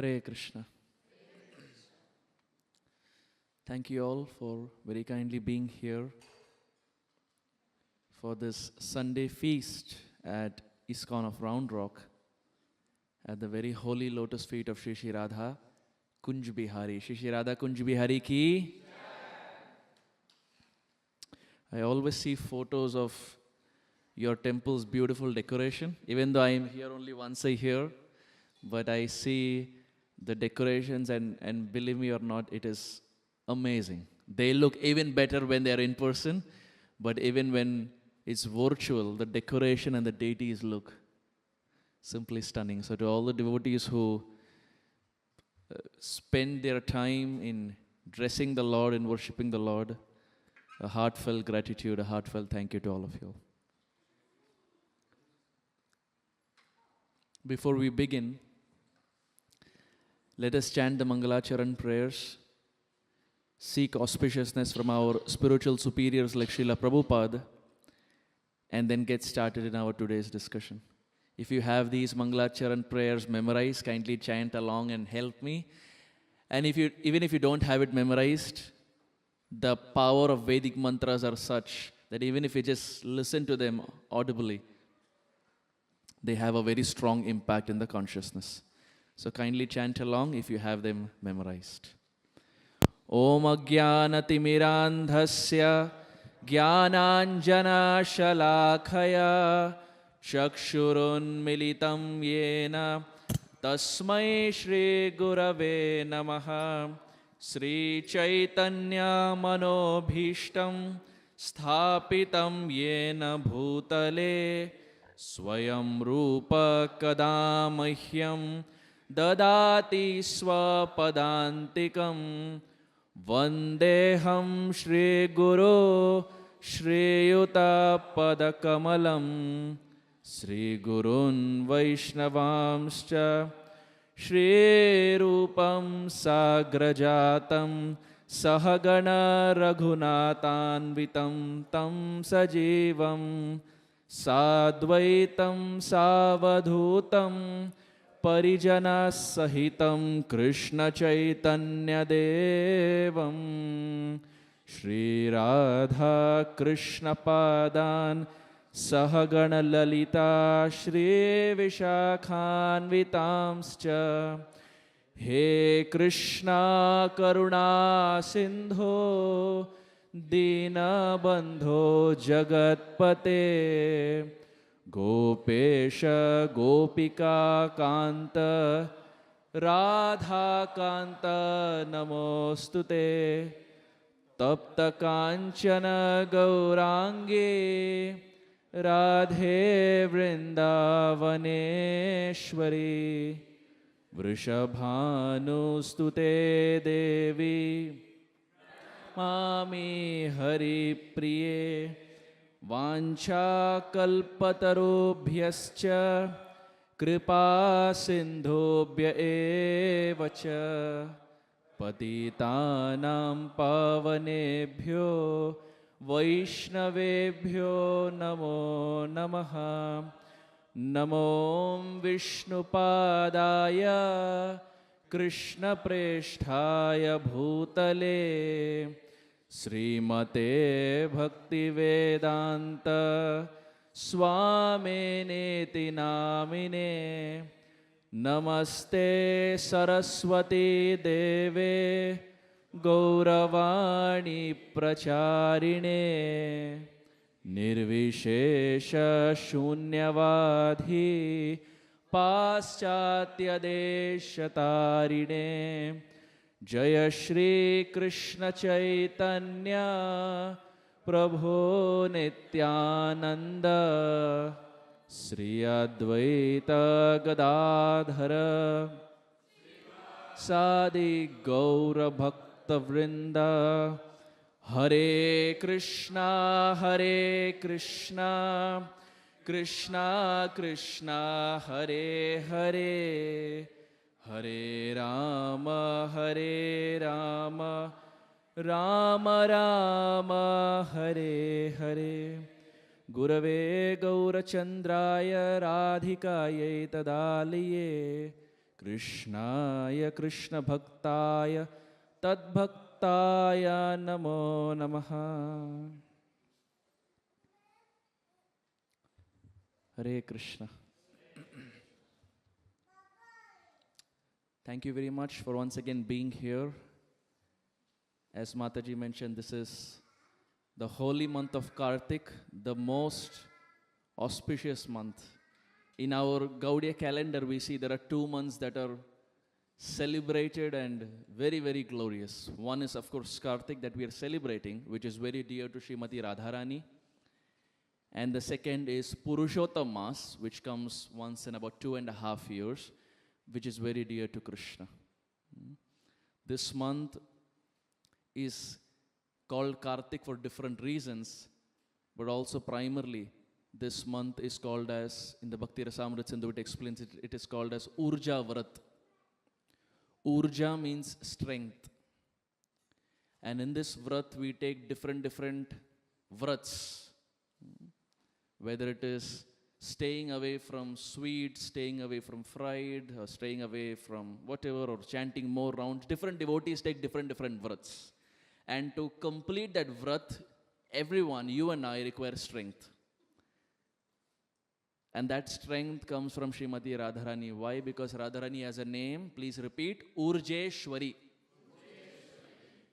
Hare Krishna. Thank you all for very kindly being here for this Sunday feast at ISKCON of Roundrock at the very holy lotus feet of Shri Radha Kunj Bihari. Shri Radha Kunj Bihari ki. I always see photos of your temple's beautiful decoration, even though I am here only once a year, but I see the decorations and believe me or not, it is amazing. They look even better when they are in person, but even when it's virtual, the decoration and the deities look simply stunning. So to all the devotees who spend their time in dressing the Lord and worshipping the Lord, a heartfelt gratitude, a heartfelt thank you to all of you. Before we begin, let us chant the Mangalacharan prayers, seek auspiciousness from our spiritual superiors like Srila Prabhupada, and then get started in our today's discussion. If you have these Mangalacharan prayers memorized, kindly chant along and help me. And even if you don't have it memorized, the power of Vedic mantras are such that even if you just listen to them audibly, they have a very strong impact in the consciousness. So kindly chant along if you have them memorized. Om Ajnanatimirandhasya Jnananjana Shalakhaya Chakshurun Militam Yena Tasmai Shri Gurave Namaha Sri Chaitanya Manobhishtam Sthapitam Yena Bhutale Swayam Rupa Kadamahyam Dadati Swapadantikam Vandeham Shri Guru Shri Yuta Padakamalam Shri Gurun Vaishnavamscha Shri Rupam Sagrajatam Sahagana Raghunathanvitam Tam Sajivam Sadvaitam Savadhutam Parijana Sahitam Krishna Chaitanya Devam Shri Radha Krishna Padan Sahagana Lalita Shri Vishakhanvitamscha He Krishna Karuna Sindho Dina Bandho Jagatpate Gopesha Gopika Kanta Radha Kanta Namostute Tapta Kanchana Gaurangi Radhe Vrindavaneshwari Vrishabhanustute Devi Mami Hari Priye Vancha kalpatarubhyascha kripa sindhobhya evacha patitanam pavanebhyo vaishnavebhyo namo namaha namo vishnupadaya krishna presthaya bhutale Srimate Bhakti Vedanta Swaminiti Namine Namaste Saraswati Deve Gauravani Pracharine Nirvishesha Shunyavadhi Paschatya Deshatarine Jaya Shri Krishna Chaitanya Prabhu Nityananda Sri Advaita Gadadhara Sadi Gaura Bhakta Vrinda Hare Krishna Krishna Krishna Hare Hare Hare Rama Rama Rama Hare Hare Gurave Gaurachandraya Radhikaye Tadaliye Krishnaya Krishna Bhaktaya Tad Bhaktaya Namo Namaha. Hare Krishna. Thank you very much for once again being here. As Mataji mentioned, this is the holy month of Kartik, the most auspicious month. In our Gaudiya calendar, we see there are 2 months that are celebrated and very, very glorious. One is, of course, Kartik that we are celebrating, which is very dear to Srimati Radharani. And the second is Purushottam Mas, which comes once in about 2.5 years, which is very dear to Krishna. This month is called Kartik for different reasons, but also primarily this month is called as, in the Bhakti Rasamrita Sindhu it explains it, it is called as Urja Vrat. Urja means strength. And in this Vrat we take different Vrats. Whether it is staying away from sweet, staying away from fried, or staying away from whatever, or chanting more rounds. Different devotees take different Vrats. And to complete that Vrat, everyone, you and I, require strength. And that strength comes from Srimati Radharani. Why? Because Radharani has a name. Please repeat. Urjeshwari.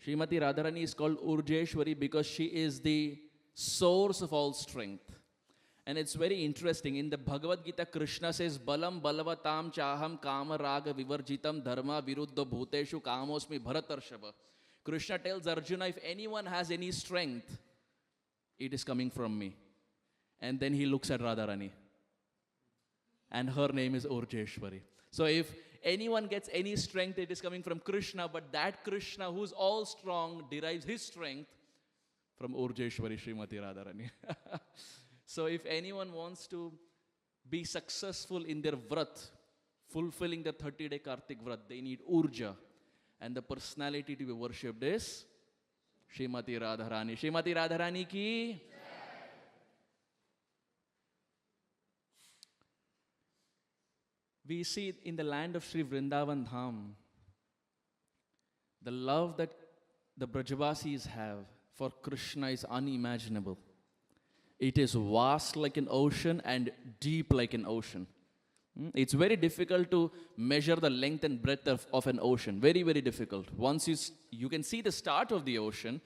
Srimati Radharani is called Urjeshwari because she is the source of all strength. And it's very interesting. In the Bhagavad Gita, Krishna says, Balam balavatam chaham kama raga vivarjitam dharma viruddha bhuteshu kamosmi bharatarshava. Krishna tells Arjuna, if anyone has any strength, it is coming from me. And then he looks at Radharani. And her name is Urjeshwari. So if anyone gets any strength, it is coming from Krishna. But that Krishna, who's all strong, derives his strength from Urjeshwari Srimati Radharani. So if anyone wants to be successful in their Vrat, fulfilling the 30-day Kartik Vrat, they need Urja. And the personality to be worshipped is Srimati Radharani. Srimati Radharani ki. We see in the land of Sri Vrindavan Dham, the love that the Brajavasis have for Krishna is unimaginable. It is vast like an ocean and deep like an ocean. It's very difficult to measure the length and breadth of an ocean. Very, very difficult. Once you can see the start of the ocean,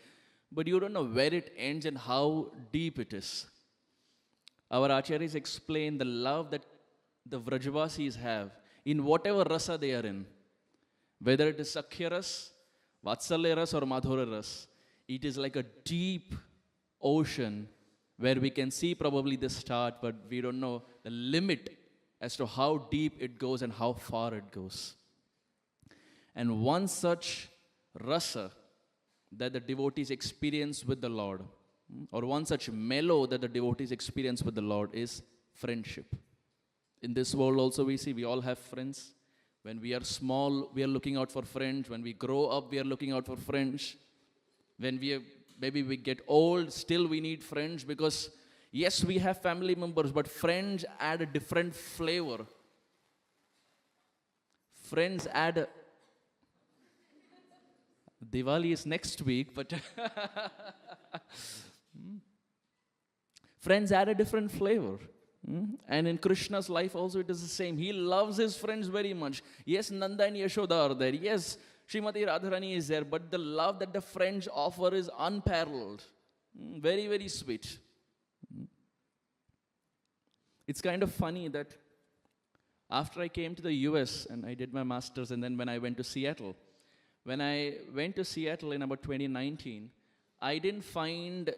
but you don't know where it ends and how deep it is. Our acharyas explain the love that the Vrajavasis have in whatever rasa they are in. Whether it is Sakhya Rasa, Vatsalya Rasa or Madhurya Rasa, it is like a deep ocean where we can see probably the start, but we don't know the limit as to how deep it goes and how far it goes. And one such rasa that the devotees experience with the Lord, or one such mellow that the devotees experience with the Lord is friendship. In this world also we see we all have friends. When we are small, we are looking out for friends. When we grow up, we are looking out for friends. When maybe we get old, still we need friends because yes, we have family members, but friends add a different flavor. Friends add Diwali is next week, but friends add a different flavor. And in Krishna's life also it is the same. He loves his friends very much. Yes, Nanda and Yashoda are there. Yes, Srimati Radharani is there. But the love that the friends offer is unparalleled. Very, very sweet. It's kind of funny that after I came to the US and I did my master's and then when I went to Seattle, when I went to Seattle in about 2019, I didn't find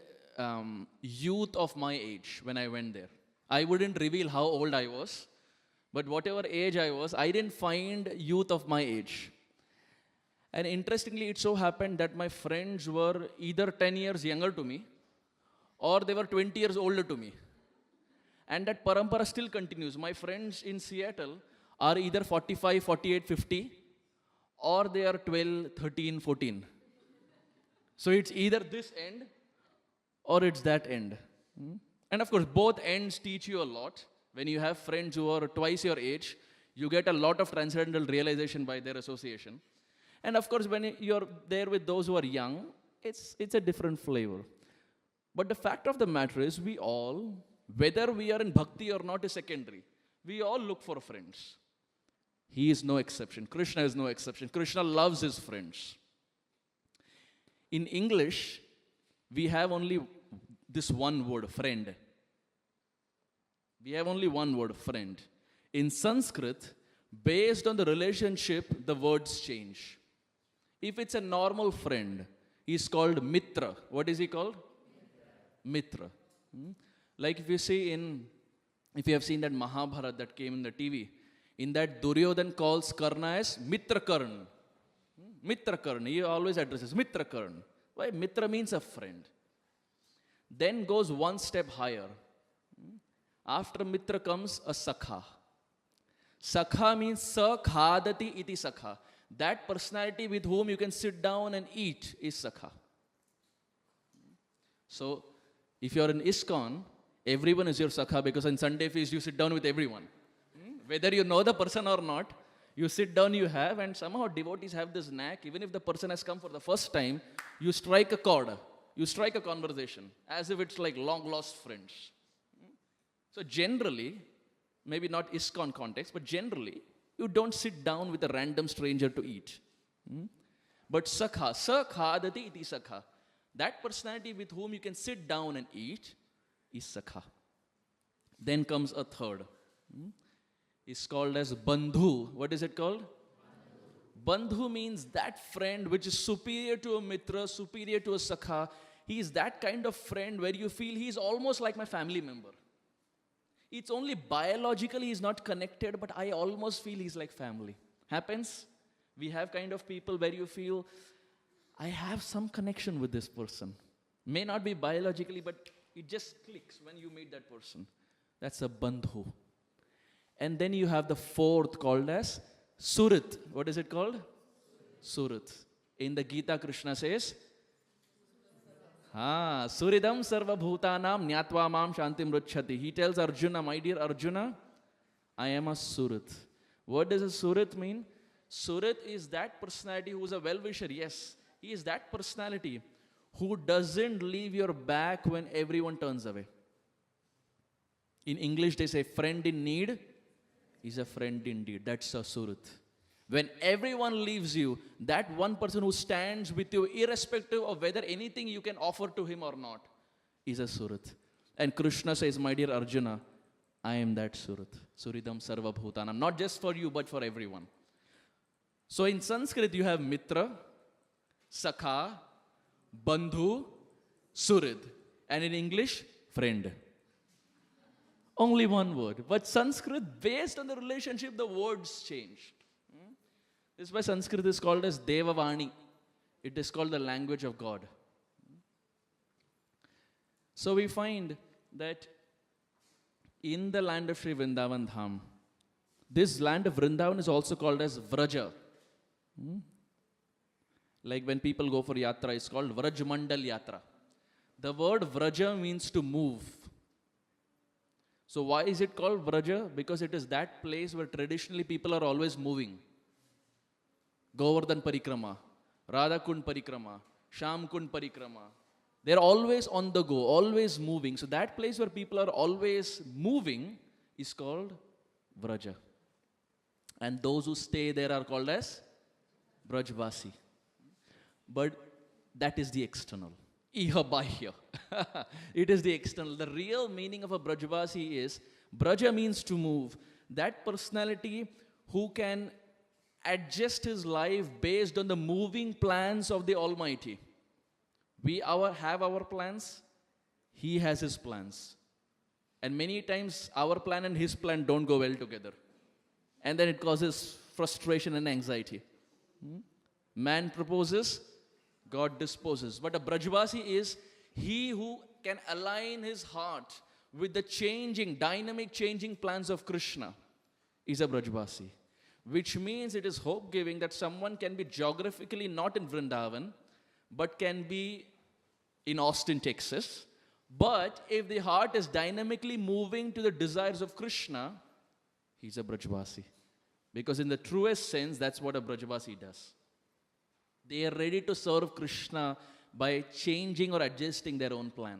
youth of my age when I went there. I wouldn't reveal how old I was, but whatever age I was, I didn't find youth of my age. And interestingly, it so happened that my friends were either 10 years younger to me, or they were 20 years older to me. And that parampara still continues. My friends in Seattle are either 45, 48, 50, or they are 12, 13, 14. So it's either this end, or it's that end. And of course, both ends teach you a lot. When you have friends who are twice your age, You get a lot of transcendental realization by their association. And of course, when you're there with those who are young, it's a different flavor. But the fact of the matter is, we all, whether we are in bhakti or not is secondary. We all look for friends. He is no exception. Krishna is no exception. Krishna loves his friends. In English, we have only this one word, friend. We have only one word, friend. In Sanskrit, based on the relationship, the words change. If it's a normal friend, he's called mitra. What is he called? Mitra. Like if you have seen that Mahabharata that came in the TV, in that Duryodhan calls Karna as Mitra Karna. Mitra Karna, he always addresses Mitra Karna. Why? Mitra means a friend. Then goes one step higher. After Mitra comes a Sakha. Sakha means Sakhadati iti Sakha. That personality with whom you can sit down and eat is Sakha. So, if you are in ISKCON, everyone is your Sakha because on Sunday feast you sit down with everyone. Whether you know the person or not, you sit down, you have, and somehow devotees have this knack, even if the person has come for the first time, you strike a chord, you strike a conversation, as if it's like long lost friends. So generally, maybe not ISKCON context, but generally, you don't sit down with a random stranger to eat. But Sakha, Sakhadati iti Sakha. That personality with whom you can sit down and eat is Sakha. Then comes a third. It's called as Bandhu. What is it called? Bandhu means that friend which is superior to a Mitra, superior to a Sakha. He is that kind of friend where you feel he is almost like my family member. It's only biologically he's not connected, but I almost feel he's like family. Happens? We have kind of people where you feel, I have some connection with this person. May not be biologically, but it just clicks when you meet that person. That's a Bandhu. And then you have the fourth called as Surit. What is it called? Surit. In the Gita, Krishna says, Suridam sarva bhutanam nyatva mam shantim ruchhati. He tells Arjuna, my dear Arjuna, I am a Surit. What does a Surit mean? Surit is that personality who is a well-wisher. Yes, he is that personality who doesn't leave your back when everyone turns away. In English, they say friend in need is a friend indeed. That's a Surit. When everyone leaves you, that one person who stands with you, irrespective of whether anything you can offer to him or not, is a Surit. And Krishna says, my dear Arjuna, I am that Surit. Suridam sarva bhutanam. Not just for you, but for everyone. So in Sanskrit, you have Mitra, Sakha, Bandhu, Surit. And in English, friend. Only one word. But Sanskrit, based on the relationship, the words changed. This is why Sanskrit is called as Devavani. It is called the language of God. So we find that in the land of Sri Vrindavan Dham, this land of Vrindavan is also called as Vraja. Like when people go for yatra, it's called Vrajmandal Yatra. The word Vraja means to move. So why is it called Vraja? Because it is that place where traditionally people are always moving. Govardhan Parikrama, Radha Kund Parikrama, Sham Kund Parikrama. They're always on the go, always moving. So that place where people are always moving is called Vraja. And those who stay there are called as Brajvasi. But that is the external. Iha Bahya. It is the external. The real meaning of a Brajvasi is, Braja means to move. That personality who can adjust his life based on the moving plans of the Almighty. We have our plans, he has his plans. And many times our plan and his plan don't go well together. And then it causes frustration and anxiety. Man proposes, God disposes. But a Brajvasi is he who can align his heart with the changing, dynamic changing plans of Krishna is a Brajvasi. Which means it is hope-giving that someone can be geographically not in Vrindavan, but can be in Austin, Texas. But if the heart is dynamically moving to the desires of Krishna, he's a Brajvasi. Because in the truest sense, that's what a Brajavasi does. They are ready to serve Krishna by changing or adjusting their own plan.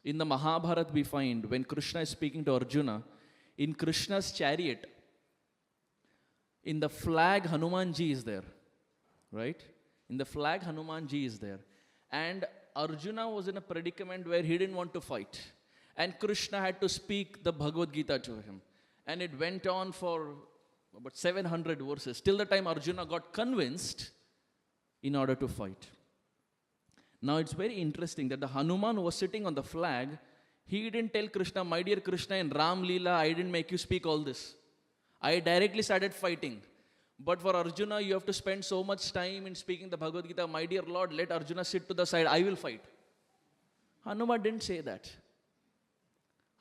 In the Mahabharata, we find when Krishna is speaking to Arjuna, in Krishna's chariot, in the flag, Hanumanji is there. Right? In the flag, Hanumanji is there. And Arjuna was in a predicament where he didn't want to fight. And Krishna had to speak the Bhagavad Gita to him. And it went on for about 700 verses, till the time Arjuna got convinced in order to fight. Now it's very interesting that the Hanuman who was sitting on the flag, he didn't tell Krishna, my dear Krishna, in Ram Leela, I didn't make you speak all this. I directly started fighting. But for Arjuna, you have to spend so much time in speaking the Bhagavad Gita. My dear Lord, let Arjuna sit to the side. I will fight. Hanuman didn't say that.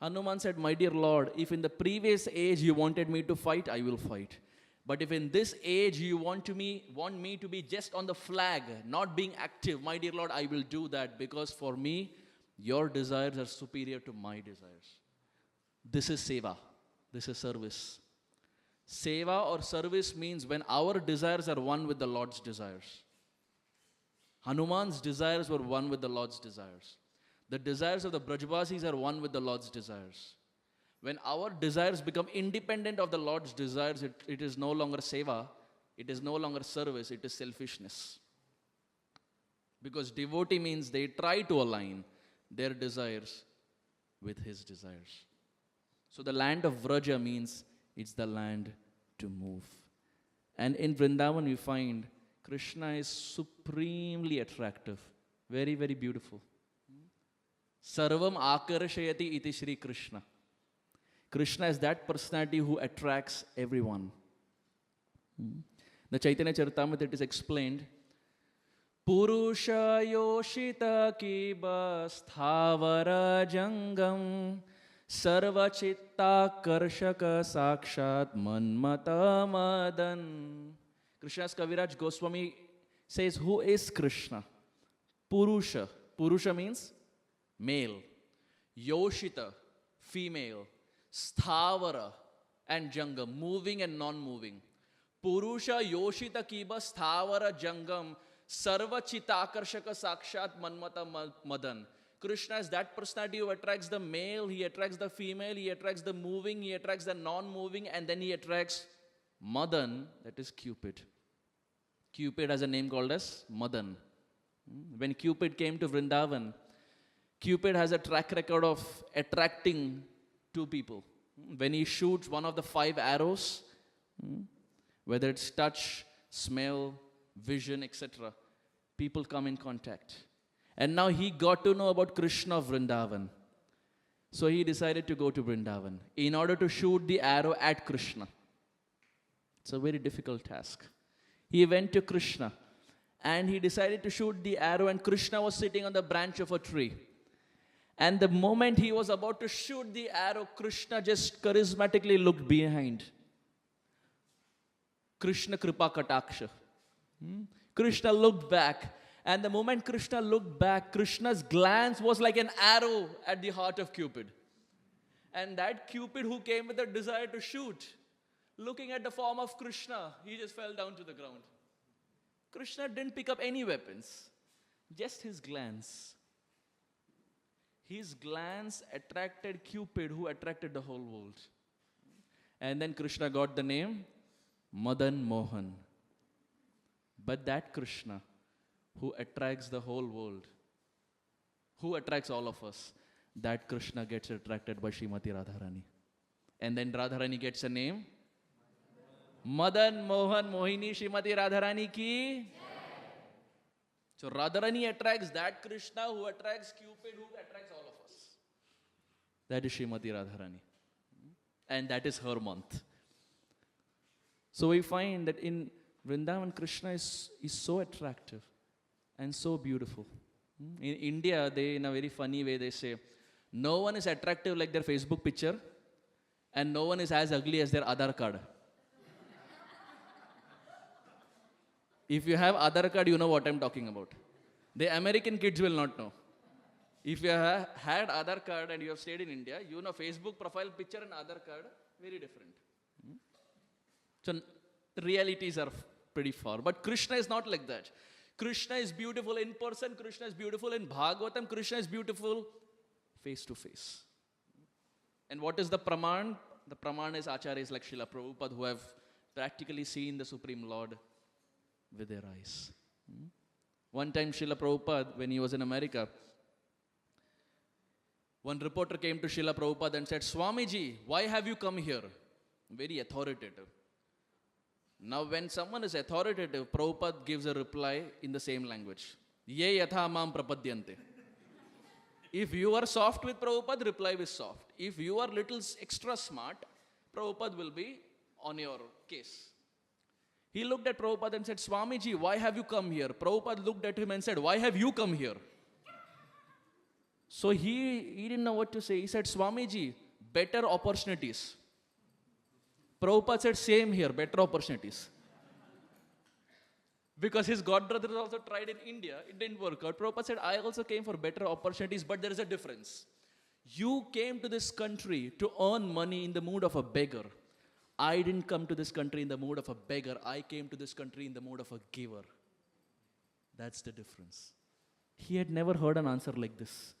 Hanuman said, my dear Lord, if in the previous age you wanted me to fight, I will fight. But if in this age you want me to be just on the flag, not being active, my dear Lord, I will do that, because for me, your desires are superior to my desires. This is seva. This is service. Seva or service means when our desires are one with the Lord's desires. Hanuman's desires were one with the Lord's desires. The desires of the Brajavasis are one with the Lord's desires. When our desires become independent of the Lord's desires, it is no longer seva, it is no longer service, it is selfishness. Because devotee means they try to align their desires with his desires. So the land of Vraja means it's the land to move. And in Vrindavan we find Krishna is supremely attractive, very, very beautiful. Sarvam akarshayati iti Shri Krishna. Krishna is that personality who attracts everyone. The Chaitanya Charitamrita, it is explained, Purusha yoshita kiba sthavara jangam sarva chitta karshaka sakshat manmata madan. Krishna's Kaviraj Goswami says, who is Krishna? Purusha. Purusha means male. Yoshita, female. Sthavara and Jangam, moving and non-moving. Purusha Yoshita Kiba Sthavara Jangam Sarva Chitakarshaka Sakshat Manmata Madan. Krishna is that personality who attracts the male, he attracts the female, he attracts the moving, he attracts the non-moving, and then he attracts Madan, that is Cupid. Cupid has a name called as Madan. When Cupid came to Vrindavan, Cupid has a track record of attracting two people. When he shoots one of the 5 arrows, whether it's touch, smell, vision, etc., people come in contact. And now he got to know about Krishna of Vrindavan. So he decided to go to Vrindavan in order to shoot the arrow at Krishna. It's a very difficult task. He went to Krishna and he decided to shoot the arrow, and Krishna was sitting on the branch of a tree. And the moment he was about to shoot the arrow, Krishna just charismatically looked behind. Krishna Kripa Kataksha. Krishna looked back. And the moment Krishna looked back, Krishna's glance was like an arrow at the heart of Cupid. And that Cupid who came with a desire to shoot, looking at the form of Krishna, he just fell down to the ground. Krishna didn't pick up any weapons, just his glance. His glance attracted Cupid, who attracted the whole world. And then Krishna got the name Madan Mohan. But that Krishna, who attracts the whole world, who attracts all of us, that Krishna gets attracted by Srimati Radharani. And then Radharani gets a name, Madan Mohan Mohini Srimati Radharani ki. So Radharani attracts that Krishna who attracts Cupid, who attracts all of us. That is Srimati Radharani. And that is her month. So we find that in Vrindavan, Krishna is so attractive and so beautiful. In India, they, in a very funny way, they say, no one is attractive like their Facebook picture, and no one is as ugly as their Aadhaar card. If you have Aadhaar card, you know what I'm talking about. The American kids will not know. If you have had Aadhaar card and you have stayed in India, you know Facebook profile picture and Aadhaar card, very different. So the realities are pretty far. But Krishna is not like that. Krishna is beautiful in person. Krishna is beautiful in Bhagavatam. Krishna is beautiful face to face. And what is the praman? The praman is acharyas like Srila Prabhupada who have practically seen the Supreme Lord with their eyes. One time Srila Prabhupada, when he was in America, one reporter came to Srila Prabhupada and said, Swamiji, why have you come here? Very authoritative. Now when someone is authoritative, Prabhupada gives a reply in the same language. Ye yatha mam prapadyante. If you are soft with Prabhupada, reply with soft. If you are little extra smart, Prabhupada will be on your case. He looked at Prabhupada and said, Swamiji, why have you come here? Prabhupada looked at him and said, why have you come here? So he didn't know what to say. He said, Swamiji, better opportunities. Prabhupada said, same here, better opportunities. Because his godbrothers also tried in India, it didn't work out. Prabhupada said, I also came for better opportunities, but there is a difference. You came to this country to earn money in the mood of a beggar. I didn't come to this country in the mood of a beggar. I came to this country in the mood of a giver. That's the difference. He had never heard an answer like this.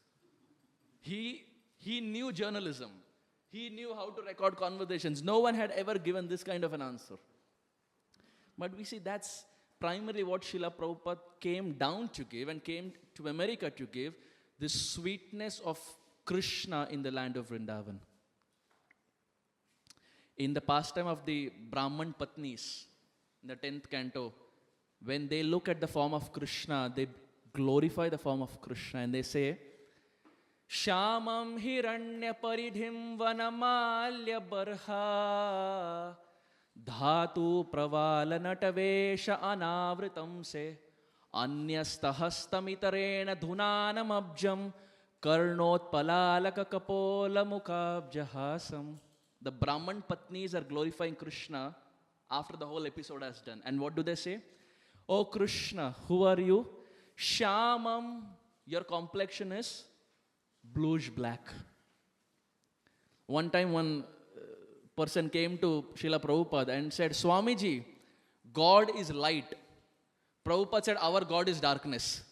He knew journalism. He knew how to record conversations. No one had ever given this kind of an answer. But we see that's primarily what Srila Prabhupada came down to give and came to America to give, this sweetness of Krishna in the land of Vrindavan. In the pastime of the Brahman Patnis, in the 10th canto, when they look at the form of Krishna, they glorify the form of Krishna and they say, Shamam hiranya paridhim vanamalya barha dhatu pravala natavesha anavritam se anyastahastamitarena dhunanam abjam karnot palalaka kapola mukhabjahasam. The Brahman Patnis are glorifying Krishna after the whole episode has done. And what do they say? Oh Krishna, who are you? Shamam, your complexion is bluish black. One time one person came to Srila Prabhupada and said, Swamiji, God is light. Prabhupada said, our God is darkness.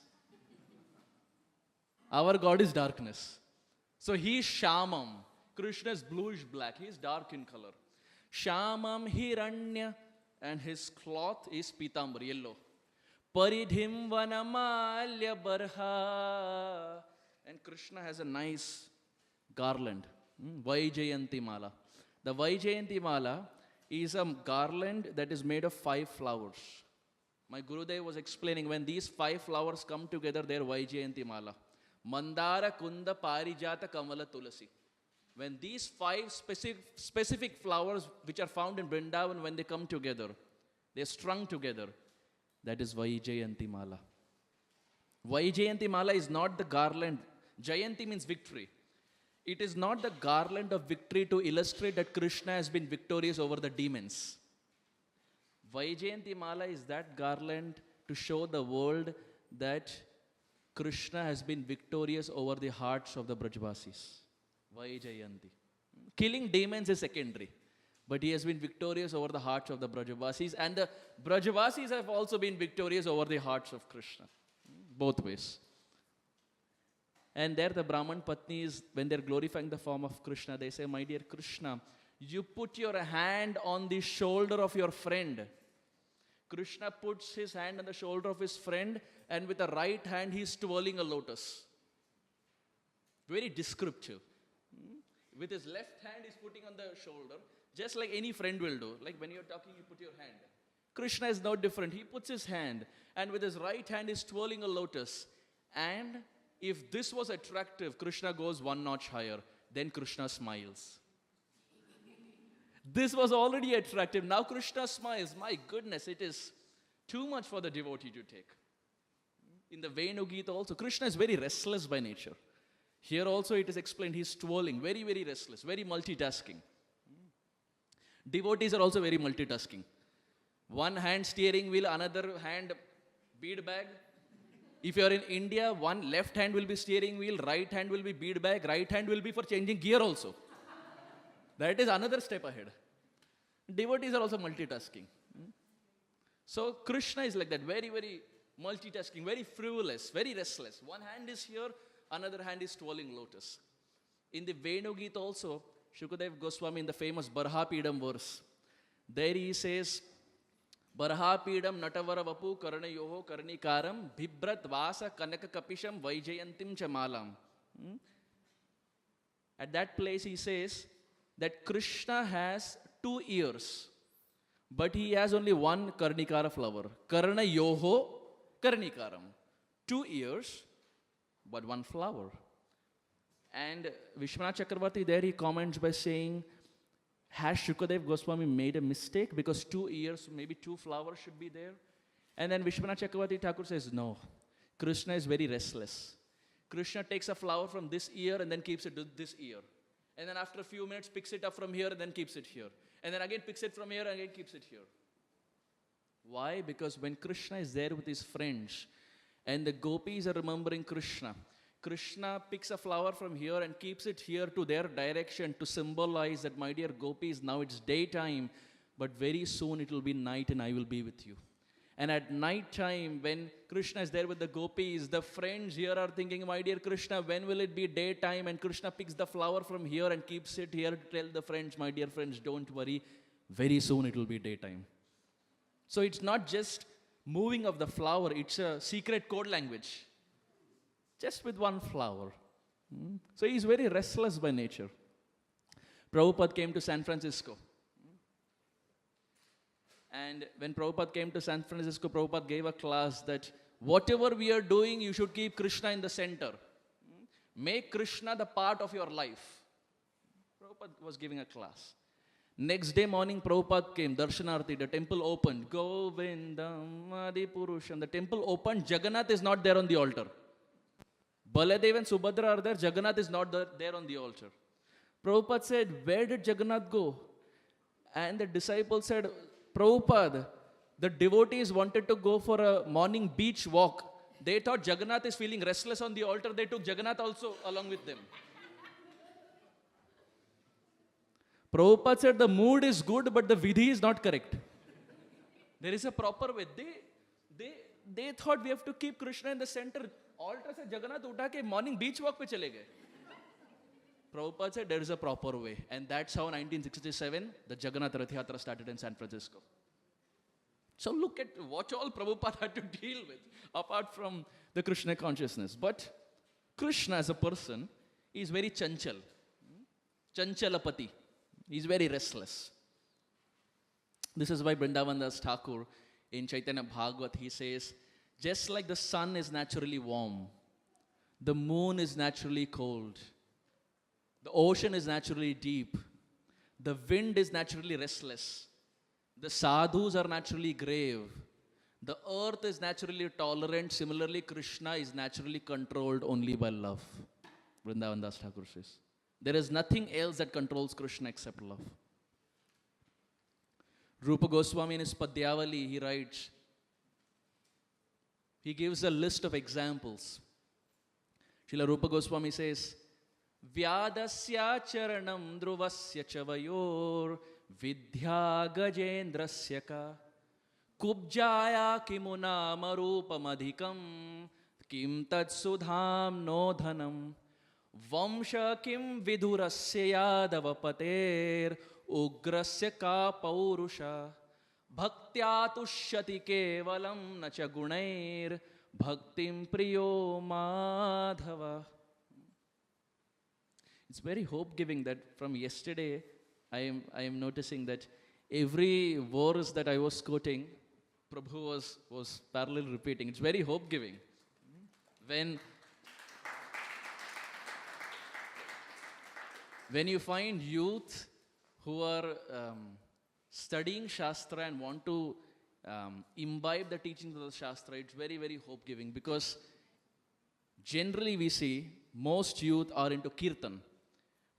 Our God is darkness. So he is Shamam. Krishna is bluish black. He is dark in color. Shamam Hiranya. And his cloth is Pitambar, yellow. Paridhim vanamalya barha. And Krishna has a nice garland. Vaijayanti Mala. The Vaijayanti Mala is a garland that is made of 5 flowers. My Gurudev was explaining when these 5 flowers come together, they are Vaijayanti Mala. Mandara, Kunda, Parijata, Kamala, Tulasi. When these 5 specific flowers which are found in Vrindavan, when they come together, they are strung together. That is Vaijayanti Mala. Vaijayanti Mala is not the garland. Jayanti means victory. It is not the garland of victory to illustrate that Krishna has been victorious over the demons. Vaijayanti Mala is that garland to show the world that Krishna has been victorious over the hearts of the Brajvasis. Vaijayanti. Killing demons is secondary. But he has been victorious over the hearts of the Brajvasis. And the Brajvasis have also been victorious over the hearts of Krishna. Both ways. And there the Brahman Patnis, when they're glorifying the form of Krishna, they say, my dear Krishna, you put your hand on the shoulder of your friend. Krishna puts his hand on the shoulder of his friend, and with the right hand he is twirling a lotus. Very descriptive. With his left hand he's putting on the shoulder, just like any friend will do. Like when you're talking, you put your hand. Krishna is no different. He puts his hand, and with his right hand he's twirling a lotus. And if this was attractive, Krishna goes one notch higher. Then Krishna smiles. This was already attractive. Now Krishna smiles. My goodness, it is too much for the devotee to take. In the Venu Gita also, Krishna is very restless by nature. Here also it is explained, he is twirling, very, very restless, very multitasking. Devotees are also very multitasking. One hand steering wheel, another hand bead bag. If you are in India, one left hand will be steering wheel, right hand will be bead bag, right hand will be for changing gear also. That is another step ahead. Devotees are also multitasking. So Krishna is like that, very, very multitasking, very frivolous, very restless. One hand is here, another hand is twirling lotus. In the Venu Gita also, Shukadev Goswami in the famous Barhapidam verse, there he says, Barhapidam natavara vapu karanayoho karnikaram bhibrat vasa kanaka kapisham vaijayantim chamalam. At that place he says that Krishna has 2 ears, but he has only one karnikara flower. Karanayoho karnikaram. 2 ears, but 1 flower. And Vishwanath Chakravarti there he comments by saying, has Shukadev Goswami made a mistake? Because 2 ears, maybe 2 flowers should be there. And then Vishwanath Chakravarti Thakur says, no, Krishna is very restless. Krishna takes a flower from this ear and then keeps it to this ear. And then after a few minutes picks it up from here and then keeps it here. And then again picks it from here and again keeps it here. Why? Because when Krishna is there with his friends and the gopis are remembering Krishna, Krishna picks a flower from here and keeps it here to their direction to symbolize that, my dear gopis, now it's daytime, but very soon it will be night and I will be with you. And at night time, when Krishna is there with the gopis, the friends here are thinking, my dear Krishna, when will it be daytime? And Krishna picks the flower from here and keeps it here to tell the friends, my dear friends, don't worry, very soon it will be daytime. So it's not just moving of the flower, it's a secret code language. Just with 1 flower. So he's very restless by nature. Prabhupada came to San Francisco. And when Prabhupada came to San Francisco, Prabhupada gave a class that whatever we are doing, you should keep Krishna in the center. Make Krishna the part of your life. Prabhupada was giving a class. Next day morning, Prabhupada came, Darshanarti, the temple opened. Govindam Adipurusham. The temple opened, Jagannath is not there on the altar. Baladev and Subhadra are there, Jagannath is not there on the altar. Prabhupada said, where did Jagannath go? And the disciples said, Prabhupada, the devotees wanted to go for a morning beach walk. They thought Jagannath is feeling restless on the altar. They took Jagannath also along with them. Prabhupada said the mood is good, but the vidhi is not correct. There is a proper way. They thought we have to keep Krishna in the center. Altar se Jagannath utha ke morning beach walk pe chale gaye. Prabhupada said there is a proper way. And that's how 1967, the Jagannath Rath Yatra started in San Francisco. So look at what all Prabhupada had to deal with, apart from the Krishna consciousness. But Krishna as a person is very chanchal. Chanchalapati. He's very restless. This is why Vrindavan Das Thakur in Chaitanya Bhagavat, he says, just like the sun is naturally warm, the moon is naturally cold, the ocean is naturally deep, the wind is naturally restless, the sadhus are naturally grave, the earth is naturally tolerant. Similarly, Krishna is naturally controlled only by love. Vrindavan Das Thakur says. There is nothing else that controls Krishna except love. Rupa Goswami in his Padyavali, he writes, he gives a list of examples. Srila Rupa Goswami says, Vyadasya charanam dhruvasya chavayor vidya gajendrasya ka kubjaya kimuna marupamadhikam kim tat sudham no dhanam vamsha kim vidurasya yadavapater ugrasya ka paurusha bhaktya tushyati kevalam nacha gunair bhaktim priyo madhava. It's very hope-giving that from yesterday, I am noticing that every verse that I was quoting, Prabhu was parallel repeating. It's very hope-giving. When you find youth who are studying Shastra and want to imbibe the teachings of the Shastra, it's very, very hope-giving, because generally we see most youth are into Kirtan.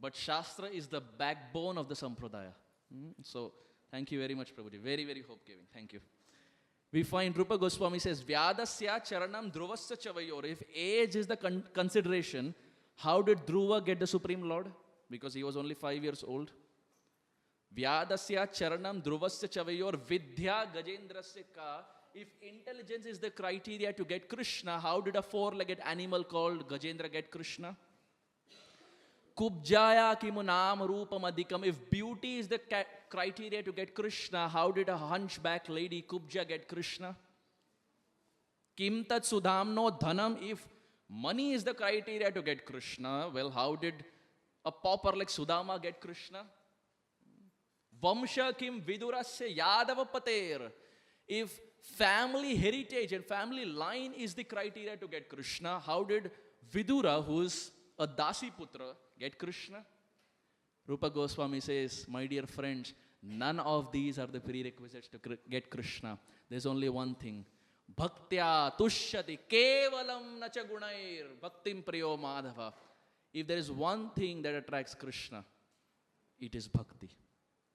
But Shastra is the backbone of the Sampradaya. So, thank you very much, Prabhuji. Very, very hope-giving. Thank you. We find Rupa Goswami says, Vyadasya charanam dhruvasya chavayor. If age is the consideration, how did Dhruva get the Supreme Lord? Because he was only 5 years old. Vyadasya charanam dhruvasya chavayor vidya gajendrasya ka. If intelligence is the criteria to get Krishna, how did a four-legged animal called Gajendra get Krishna? Kubjaya kimunam roopam adhikam. If beauty is the criteria to get Krishna, how did a hunchback lady Kubja get Krishna? Kim tat sudhamno dhanam. If money is the criteria to get Krishna, well, how did a pauper like Sudama get Krishna? Vamsha kim vidurasya yadava pater. If family heritage and family line is the criteria to get Krishna, how did Vidura, who is a Dasi Putra, get Krishna? Rupa Goswami says, my dear friends, none of these are the prerequisites to get Krishna. There's only one thing. Bhaktya tushyati kevalam nacha gunair bhaktim priyo madhava. If there is one thing that attracts Krishna, it is bhakti.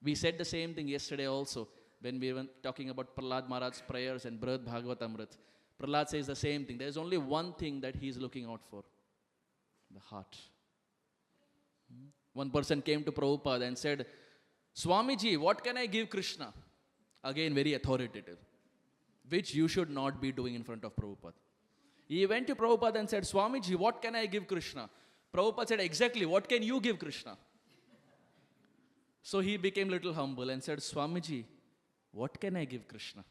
We said the same thing yesterday also when we were talking about Prahlad Maharaj's prayers and Brihad Bhagavatamrit. Prahlad says the same thing. There is only one thing that he is looking out for. The heart. One person came to Prabhupada and said, Swamiji, what can I give Krishna? Again, very authoritative. Which you should not be doing in front of Prabhupada. He went to Prabhupada and said, Swamiji, what can I give Krishna? Prabhupada said, exactly, what can you give Krishna? So he became a little humble and said, Swamiji, what can I give Krishna?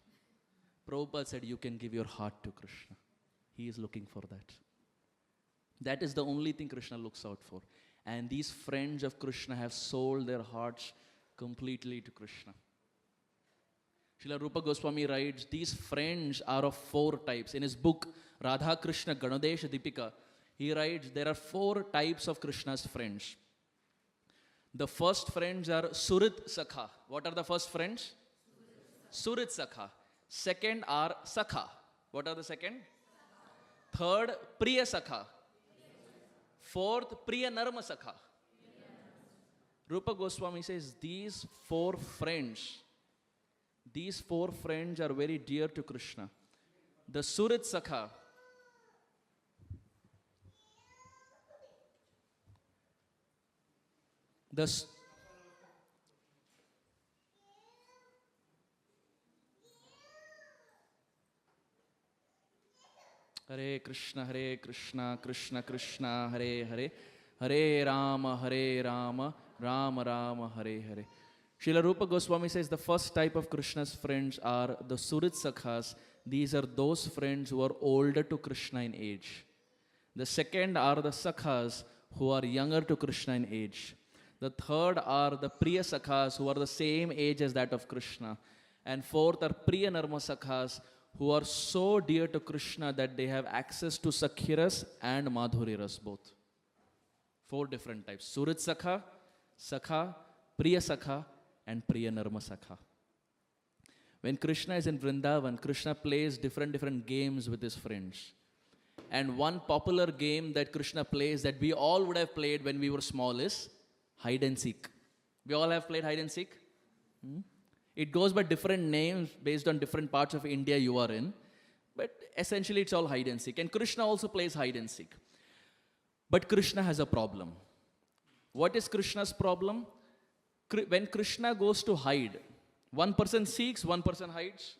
Prabhupada said, you can give your heart to Krishna. He is looking for that. That is the only thing Krishna looks out for. And these friends of Krishna have sold their hearts completely to Krishna. Srila Rupa Goswami writes, these friends are of four types. In his book, Radha Krishna Ganodesha Deepika, he writes, there are four types of Krishna's friends. The first friends are Surit Sakha. What are the first friends? Surit Sakha. Second are Sakha. What are the second? Third, Priya Sakha. Fourth, Priya Narma Sakha. Rupa Goswami says these four friends are very dear to Krishna. The Surit Sakha, Hare Krishna, Krishna Krishna, Hare Hare, Hare Rama, Rama Rama, Hare Hare. Srila Rupa Goswami says the first type of Krishna's friends are the Surit Sakhas. These are those friends who are older to Krishna in age. The second are the Sakhas who are younger to Krishna in age. The third are the Priya Sakhas who are the same age as that of Krishna. And fourth are Priya Narma Sakhas who are so dear to Krishna that they have access to Sakhya Rasa and Madhuri Rasa both. Four different types. Surit Sakha, Sakha, Priya Sakha and Priya Narma Sakha. When Krishna is in Vrindavan, Krishna plays different games with his friends. And one popular game that Krishna plays that we all would have played when we were small is hide and seek. We all have played hide and seek? It goes by different names based on different parts of India you are in. But essentially it's all hide and seek. And Krishna also plays hide and seek. But Krishna has a problem. What is Krishna's problem? When Krishna goes to hide, one person seeks, one person hides.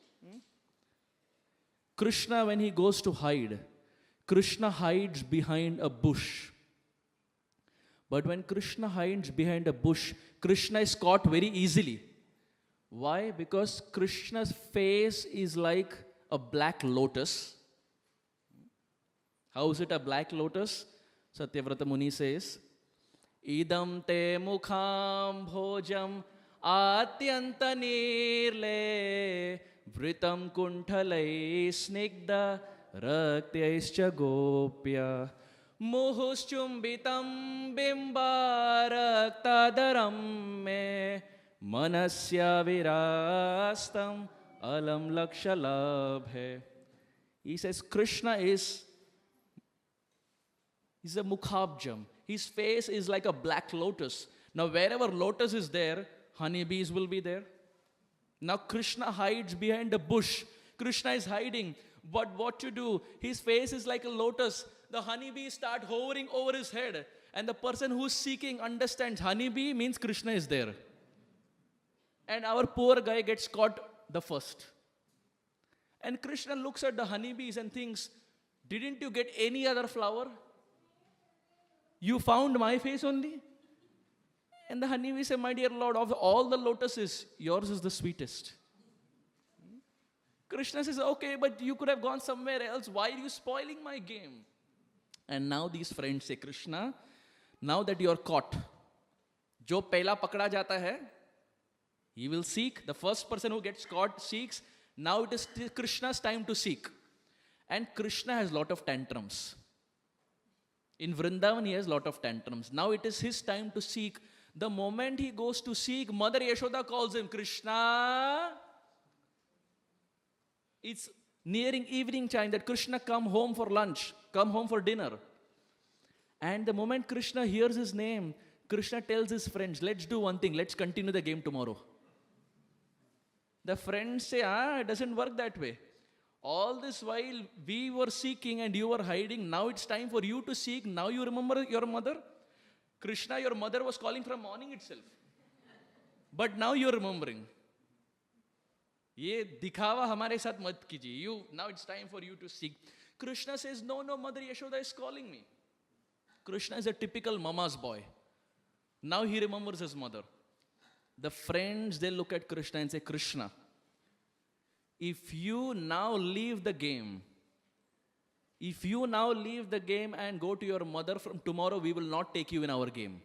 Krishna, when he goes to hide, Krishna hides behind a bush. But when Krishna hides behind a bush, Krishna is caught very easily. Why? Because Krishna's face is like a black lotus. How is it a black lotus? Satyavrata Muni says, Idam te mukham bhojam atyanta nirle vritam kuntalai snigda raktaischa gopya muhuschumbitam bimba raktadaram me manasya virastam alam lakshalabhe. He says Krishna is a mukhabjam. His face is like a black lotus. Now wherever lotus is there, honeybees will be there. Now Krishna hides behind a bush. Krishna is hiding. But what to do? His face is like a lotus. The honeybees start hovering over his head. And the person who's seeking understands honeybee means Krishna is there. And our poor guy gets caught the first. And Krishna looks at the honeybees and thinks, didn't you get any other flower? You found my face only? And the honeybees say, my dear Lord, of all the lotuses, yours is the sweetest. Krishna says, okay, but you could have gone somewhere else. Why are you spoiling my game? And now these friends say, Krishna, now that you are caught, jo pehla pakda jata hai, he will seek. The first person who gets caught seeks. Now it is Krishna's time to seek. And Krishna has lot of tantrums. In Vrindavan, he has lot of tantrums. Now it is his time to seek. The moment he goes to seek, Mother Yashoda calls him, Krishna. It's nearing evening time that Krishna come home for lunch, come home for dinner. And the moment Krishna hears his name, Krishna tells his friends, let's do one thing, let's continue the game tomorrow. The friends say, it doesn't work that way. All this while we were seeking and you were hiding, now it's time for you to seek. Now you remember your mother? Krishna, your mother was calling from morning itself. But now you're remembering. ये दिखावा हमारे साथ मत कीजिए. Now it's time for you to seek. Krishna says, no, Mother Yashoda is calling me. Krishna is a typical mama's boy. Now he remembers his mother. The friends, they look at Krishna and say, Krishna, if you now leave the game and go to your mother, from tomorrow we will not take you in our game.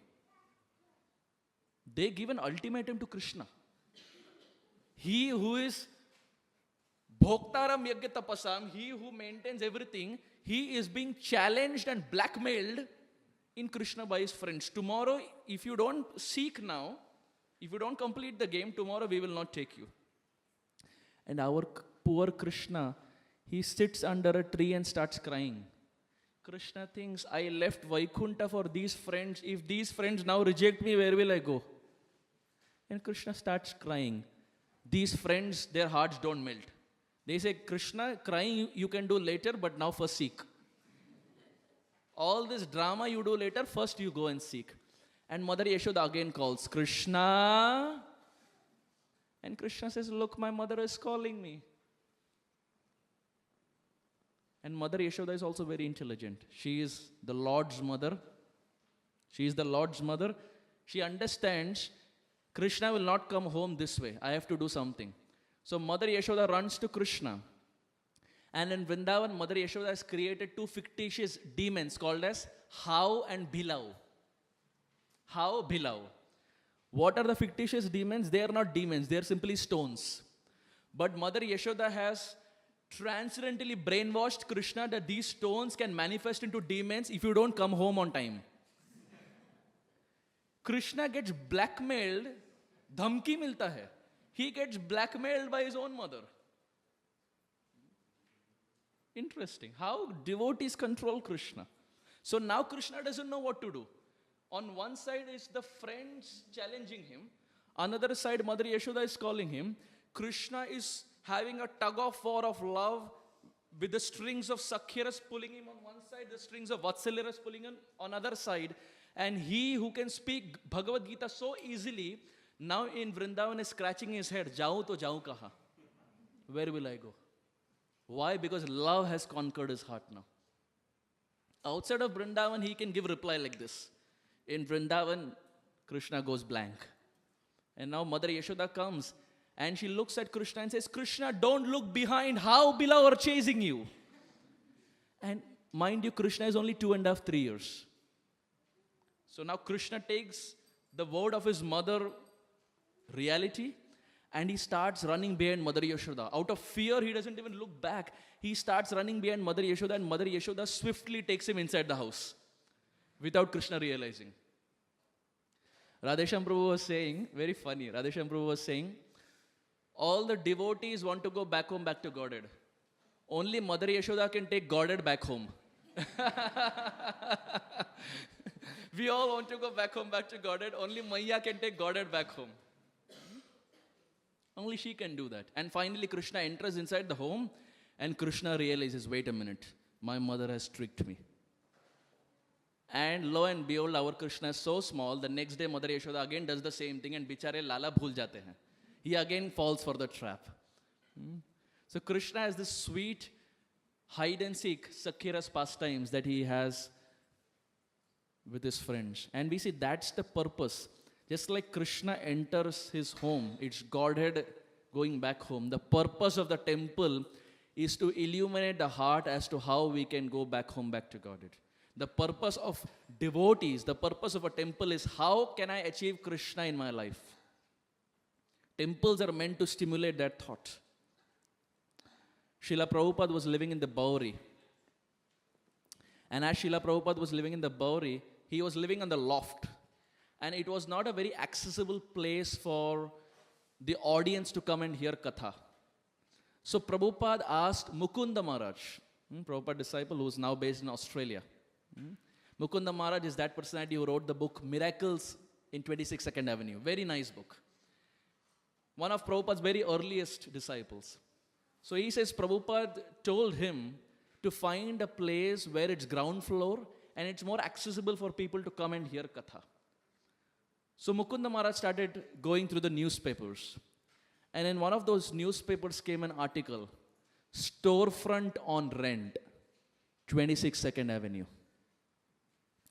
They give an ultimatum to Krishna. He who is Bhoktaram Yagya Tapasam, he who maintains everything, he is being challenged and blackmailed in Krishna by his friends. Tomorrow, if you don't seek now, if you don't complete the game, tomorrow we will not take you. And our poor Krishna, he sits under a tree and starts crying. Krishna thinks, I left Vaikunta for these friends. If these friends now reject me, where will I go? And Krishna starts crying. These friends, their hearts don't melt. They say, Krishna, crying you can do later, but now first seek. All this drama you do later, first you go and seek. And Mother Yashoda again calls, Krishna. And Krishna says, look, my mother is calling me. And Mother Yashoda is also very intelligent. She is the Lord's mother. She understands Krishna will not come home this way. I have to do something. So Mother Yashoda runs to Krishna. And in Vrindavan, Mother Yashoda has created two fictitious demons called as How and Bhilau. How, Bhilau. What are the fictitious demons? They are not demons. They are simply stones. But Mother Yashoda has transcendently brainwashed Krishna that these stones can manifest into demons if you don't come home on time. Krishna gets blackmailed, dhamki milta hai. He gets blackmailed by his own mother. Interesting. How devotees control Krishna. So now Krishna doesn't know what to do. On one side is the friends challenging him. Another side, Mother Yashoda is calling him. Krishna is having a tug of war of love with the strings of Sakhya Rasa pulling him on one side, the strings of Vatsalya Rasa pulling him on other side. And he who can speak Bhagavad Gita so easily, now in Vrindavan is scratching his head. Jaun to jaun kaha? Where will I go? Why? Because love has conquered his heart now. Outside of Vrindavan, he can give reply like this. In Vrindavan, Krishna goes blank. And now Mother Yashoda comes and she looks at Krishna and says, Krishna, don't look behind. How Bhilau are chasing you? And mind you, Krishna is only 2.5, 3 years. So now Krishna takes the word of his mother reality and he starts running behind Mother Yashoda. Out of fear, he doesn't even look back. He starts running behind Mother Yashoda and Mother Yashoda swiftly takes him inside the house without Krishna realizing. Radheshyam Prabhu was saying, very funny, Radheshyam Prabhu was saying, all the devotees want to go back home, back to Godhead. Only Mother Yashoda can take Godhead back home. We all want to go back home, back to Godhead. Only Maya can take Godhead back home. Only she can do that. And finally, Krishna enters inside the home and Krishna realizes, wait a minute, my mother has tricked me. And lo and behold, our Krishna is so small, the next day Mother Yashoda again does the same thing and bichare lala bhul jate hain. He again falls for the trap. So Krishna has this sweet hide and seek, Sakhya Rasa Pastimes that he has with his friends. And we see that's the purpose. Just like Krishna enters his home, it's Godhead going back home. The purpose of the temple is to illuminate the heart as to how we can go back home, back to Godhead. The purpose of devotees, the purpose of a temple is how can I achieve Krishna in my life? Temples are meant to stimulate that thought. Srila Prabhupada was living in the Bowery. And as Srila Prabhupada was living in the Bowery, he was living on the loft. And it was not a very accessible place for the audience to come and hear Katha. So Prabhupada asked Mukunda Maharaj, Prabhupada disciple who is now based in Australia. Mukunda Maharaj is that personality who wrote the book Miracles in 26 Second Avenue. Very nice book. One of Prabhupada's very earliest disciples. So he says Prabhupada told him to find a place where it's ground floor and it's more accessible for people to come and hear Katha. So Mukunda Maharaj started going through the newspapers. And in one of those newspapers came an article, storefront on rent, 26 Second Avenue.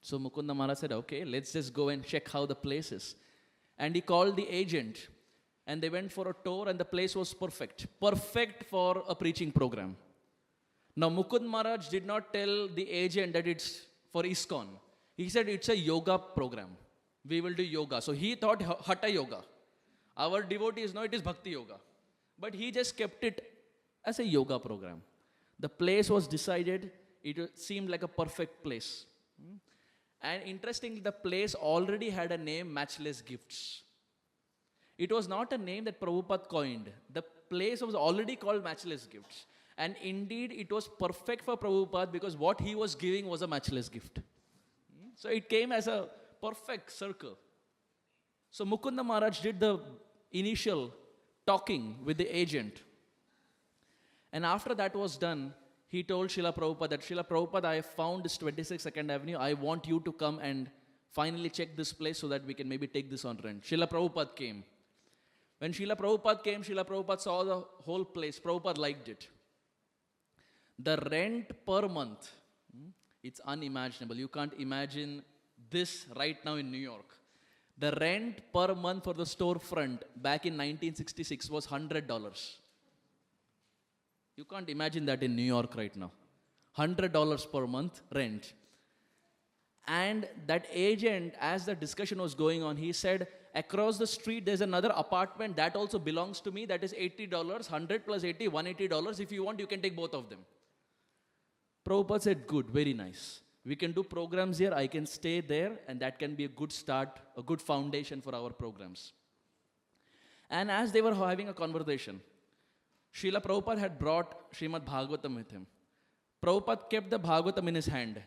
So Mukunda Maharaj said, okay, let's just go and check how the place is. And he called the agent. And they went for a tour and the place was perfect. Perfect for a preaching program. Now Mukund Maharaj did not tell the agent that it's for ISKCON. He said it's a yoga program. We will do yoga. So he thought Hatha Yoga. Our devotees know it is Bhakti Yoga. But he just kept it as a yoga program. The place was decided. It seemed like a perfect place. And interestingly, the place already had a name, Matchless Gifts. It was not a name that Prabhupada coined. The place was already called Matchless Gifts. And indeed, it was perfect for Prabhupada because what he was giving was a matchless gift. So it came as a perfect circle. So Mukunda Maharaj did the initial talking with the agent. And after that was done, he told Srila Prabhupada that, Srila Prabhupada, I have found this 26 Second Avenue. I want you to come and finally check this place so that we can maybe take this on rent. Srila Prabhupada came. When Srila Prabhupada came, Srila Prabhupada saw the whole place. Prabhupada liked it. The rent per month, it's unimaginable. You can't imagine this right now in New York. The rent per month for the storefront back in 1966 was $100. You can't imagine that in New York right now. $100 per month rent. And that agent, as the discussion was going on, he said, across the street there's another apartment that also belongs to me. That is $80, 100 plus 80, $180. If you want, you can take both of them. Prabhupada said, good, very nice. We can do programs here. I can stay there, and that can be a good start, a good foundation for our programs. And as they were having a conversation, Srila Prabhupada had brought Srimad Bhagavatam with him. Prabhupada kept the Bhagavatam in his hand.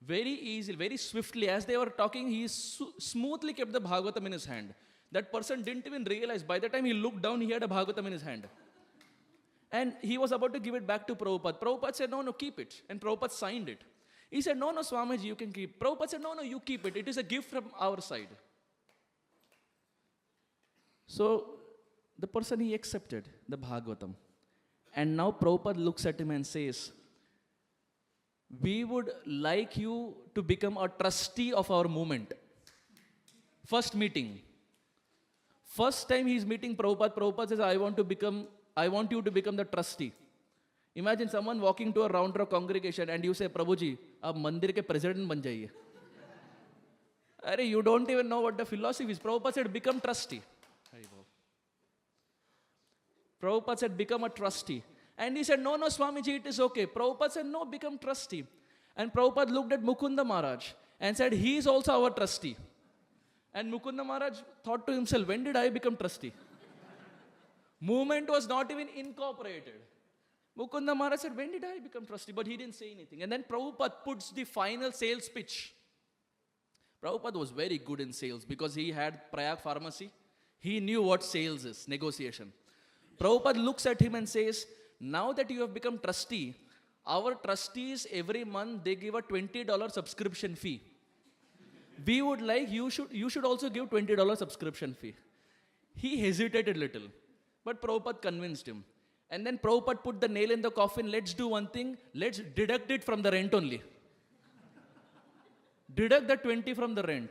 Very easily, very swiftly, as they were talking, he smoothly kept the Bhagavatam in his hand. That person didn't even realize. By the time he looked down, he had a Bhagavatam in his hand. And he was about to give it back to Prabhupada. Prabhupada said, no, keep it. And Prabhupada signed it. He said, no, Swamiji, you can keep. Prabhupada said, no, you keep it. It is a gift from our side. So, the person, he accepted the Bhagavatam. And now Prabhupada looks at him and says, we would like you to become a trustee of our movement. First meeting. First time he's meeting Prabhupada, Prabhupada says, I want you to become the trustee. Imagine someone walking to a Roundrock congregation and you say, Prabhuji, aap mandir ke president ban jaiye. Arey, you don't even know what the philosophy is. Prabhupada said, become trustee. Prabhupada said, become a trustee. And he said, no, Swamiji, it is okay. Prabhupada said, no, become trustee. And Prabhupada looked at Mukunda Maharaj and said, he is also our trustee. And Mukunda Maharaj thought to himself, when did I become trustee? Movement was not even incorporated. Mukunda Maharaj said, when did I become trustee? But he didn't say anything. And then Prabhupada puts the final sales pitch. Prabhupada was very good in sales because he had Prayag Pharmacy. He knew what sales is, negotiation. Prabhupada looks at him and says, now that you have become trustee, our trustees every month, they give a $20 subscription fee. We would like, you should also give $20 subscription fee. He hesitated little, but Prabhupada convinced him. And then Prabhupada put the nail in the coffin. Let's do one thing. Let's deduct it from the rent only. Deduct the 20 from the rent.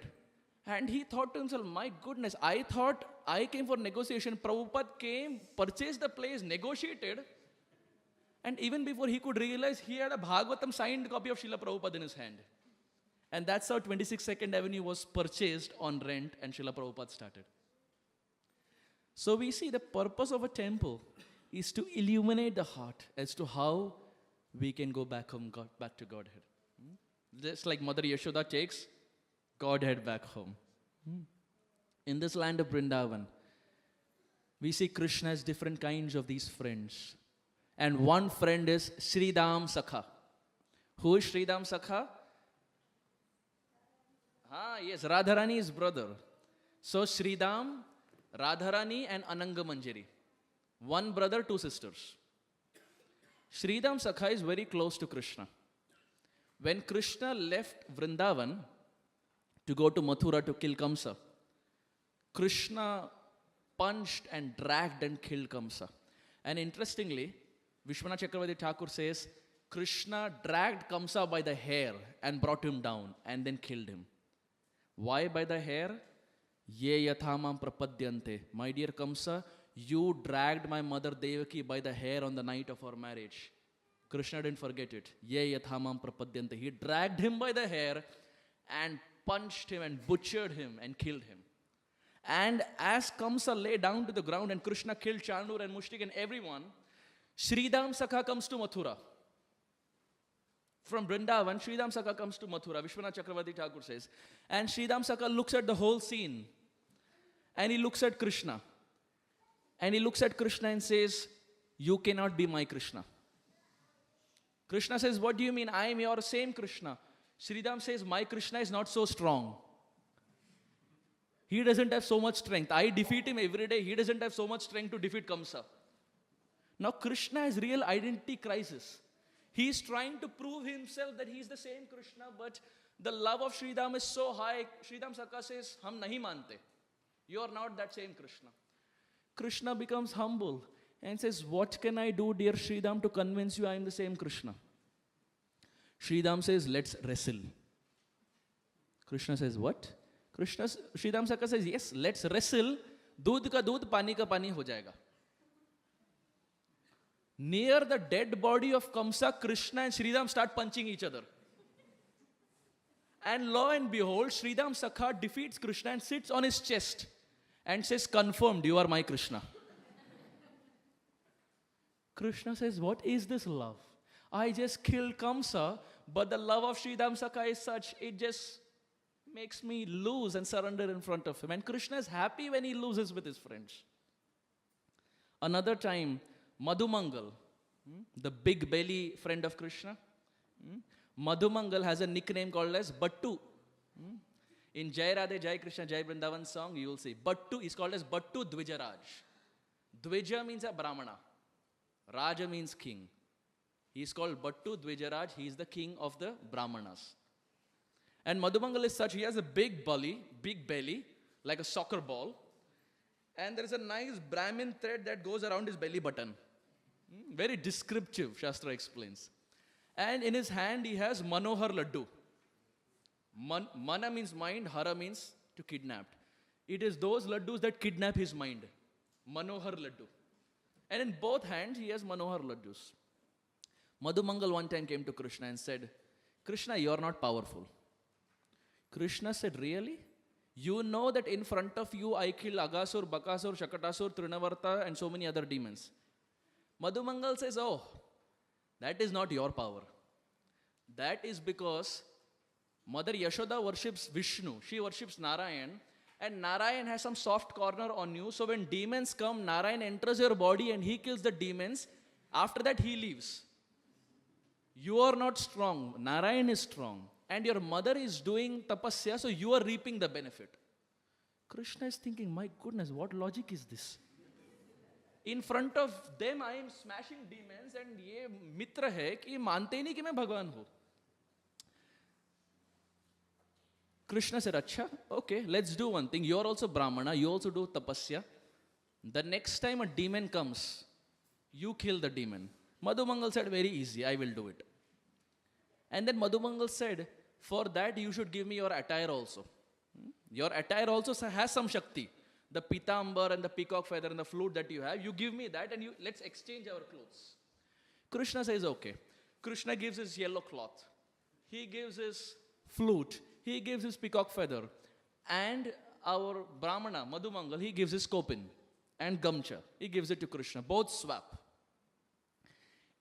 And he thought to himself, my goodness, I thought I came for negotiation. Prabhupada came, purchased the place, negotiated. And even before he could realize, he had a Bhagavatam signed copy of Srila Prabhupada in his hand. And that's how 26 Second Avenue was purchased on rent and Srila Prabhupada started. So we see the purpose of a temple is to illuminate the heart as to how we can go back home, back to Godhead. Just like Mother Yashoda takes Godhead back home. In this land of Vrindavan, we see Krishna has different kinds of these friends. And one friend is Sridam Sakha. Who is Sridam Sakha? Yes, Radharani's brother. So Sridam, Radharani and Ananga Manjari. One brother, two sisters. Sridam Sakha is very close to Krishna. When Krishna left Vrindavan to go to Mathura to kill Kamsa, Krishna punched and dragged and killed Kamsa. And interestingly, Vishwanath Chakravarti Thakur says, Krishna dragged Kamsa by the hair and brought him down and then killed him. Why by the hair? Ye yathamam prapadyante. My dear Kamsa, you dragged my mother Devaki by the hair on the night of our marriage. Krishna didn't forget it. Ye yathamam prapadyante. He dragged him by the hair and punched him and butchered him and killed him. And as Kamsa lay down to the ground and Krishna killed Chandur and Mushtik and everyone, Sridam Sakha comes to Mathura. From Vrindavan, Sridam Sakha comes to Mathura, Vishwanath Chakravarti Thakur says. And Sridam Sakha looks at the whole scene. And he looks at Krishna. And he looks at Krishna and says, you cannot be my Krishna. Krishna says, what do you mean? I am your same Krishna. Sridam says, my Krishna is not so strong. He doesn't have so much strength. I defeat him every day. He doesn't have so much strength to defeat Kamsa. Now Krishna has real identity crisis. He is trying to prove himself that he is the same Krishna, but the love of Sridam is so high. Sridam Sakha says, hum nahi mante. You are not that same Krishna. Krishna becomes humble and says, what can I do, dear Sridam, to convince you I am the same Krishna? Sridam says, let's wrestle. Krishna says, what? Sridam Sakha says, yes, let's wrestle. Doodh ka doodh, pani ka pani ho jayega. Near the dead body of Kamsa, Krishna and Sridam start punching each other. And lo and behold, Sridam Sakha defeats Krishna and sits on his chest and says, confirmed, you are my Krishna. Krishna says, what is this love? I just killed Kamsa, but the love of Sridam Sakha is such, it just makes me lose and surrender in front of him. And Krishna is happy when he loses with his friends. Another time, Madhumangal, the big belly friend of Krishna, Madhumangal has a nickname called as Battu. In Jai Radhe, Jai Krishna, Jai Vrindavan song, you will see Battu is called as Battu Dvijaraj. Dvija means a Brahmana. Raja means king. He is called Battu Dvijaraj. He is the king of the Brahmanas. And Madhumangal is such, he has a big belly, like a soccer ball. And there is a nice Brahmin thread that goes around his belly button. Very descriptive, Shastra explains. And in his hand, he has Manohar Laddu. Mana means mind, Hara means to kidnap. It is those laddus that kidnap his mind. Manohar Laddu. And in both hands, he has Manohar Laddus. Madhumangal one time came to Krishna and said, Krishna, you are not powerful. Krishna said, really? You know that in front of you I kill Agasur, Bakasur, Shakatasur, Trinavarta and so many other demons. Madhumangal says, oh, that is not your power. That is because Mother Yashoda worships Vishnu. She worships Narayan. And Narayan has some soft corner on you. So when demons come, Narayan enters your body and he kills the demons. After that he leaves. You are not strong. Narayan is strong. And your mother is doing tapasya, so you are reaping the benefit. Krishna is thinking, my goodness, what logic is this? In front of them, I am smashing demons and ye mitra hai ki ye mante hi nahi ki main Bhagwan hu. Krishna said, Acha, okay, let's do one thing. You are also Brahmana, you also do tapasya. The next time a demon comes, you kill the demon. Madhumangal said, very easy, I will do it. And then Madhumangal said, for that you should give me your attire also. Your attire also has some Shakti. The pitambar and the peacock feather and the flute that you have, you give me that and let's exchange our clothes. Krishna says, okay. Krishna gives his yellow cloth. He gives his flute. He gives his peacock feather. And our Brahmana, Madhumangal, he gives his kopin and gamcha. He gives it to Krishna. Both swap.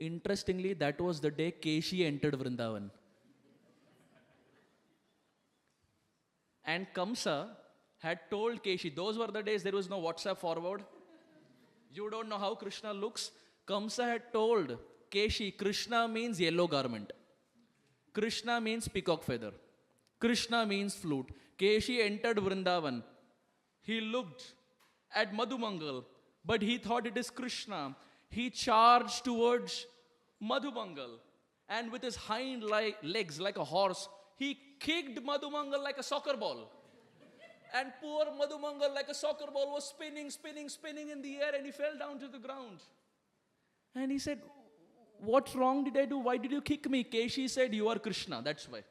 Interestingly, that was the day Keshi entered Vrindavan. And Kamsa had told Keshi, those were the days there was no WhatsApp forward. You don't know how Krishna looks. Kamsa had told Keshi, Krishna means yellow garment. Krishna means peacock feather. Krishna means flute. Keshi entered Vrindavan. He looked at Madhumangal, but he thought it is Krishna. He charged towards Madhumangal, and with his hind legs like a horse, he kicked Madhumangal like a soccer ball. And poor Madhumangal, like a soccer ball, was spinning in the air, and he fell down to the ground. And he said, what wrong did I do? Why did you kick me? Keshi said, you are Krishna, that's why.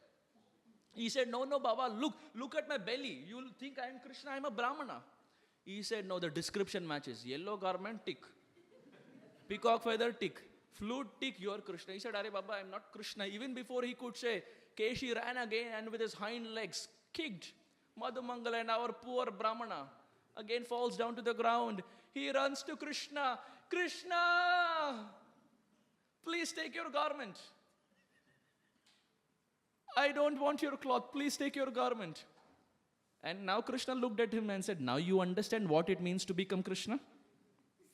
He said, no, Baba, look at my belly. You'll think I am Krishna, I am a Brahmana. He said, no, the description matches. Yellow garment, tick. Peacock feather, tick. Flute, tick, you are Krishna. He said, Arey Baba, I am not Krishna. Even before he could say, Keshi ran again and with his hind legs kicked Madhumangal, and our poor Brahmana again falls down to the ground. He runs to Krishna. Krishna, please take your garment. I don't want your cloth. Please take your garment. And now Krishna looked at him and said, now you understand what it means to become Krishna?